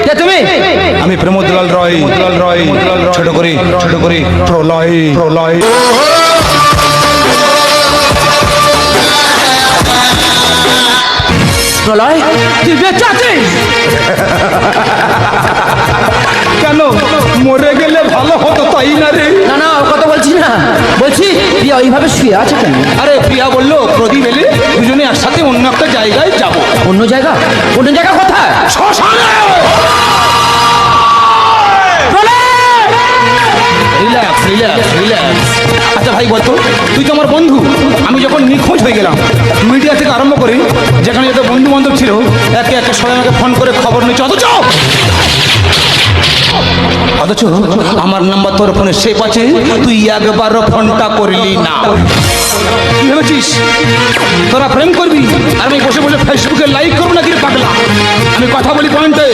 কে তুমি? আমি প্রমোদলাল রয়, ছোট করি প্রলয়। প্রলয়, তুই বেঁচে আছিস? কেন মরে গেলে ভালো হতো তাই না রে? না না, ওর কথা বলছি না, বলছি প্রিয়া ওইভাবে শুয়ে আছে কেন? আরে প্রিয়া বললো প্রদীপ এলে দুজনে একসাথে অন্য একটা জায়গায় যাব। অন্য জায়গা? অন্য জায়গা কোথায়? শ্মশানে। Relax relax relax. আচ্ছা ভাই বলতো, তুই তো আমার বন্ধু, আমি যখন নিখোঁজ হয়ে গেলাম মিডিয়া থেকে আরম্ভ করি যেখানে যত বন্ধু বান্ধব ছিল একে একে সবাই আমাকে ফোন করে খবর নিচ্ছে, অথচ আমার নাম্বার তোর ফোনে সেভ আছে, তুই একবারও ফোনটা করলি না। কি ভেবেছিস তোরা প্রেম করবি আর আমি বসে বসে ফেসবুকে লাইক করবো নাকি পাগলা? আমি কথা বলি পয়েন্টে।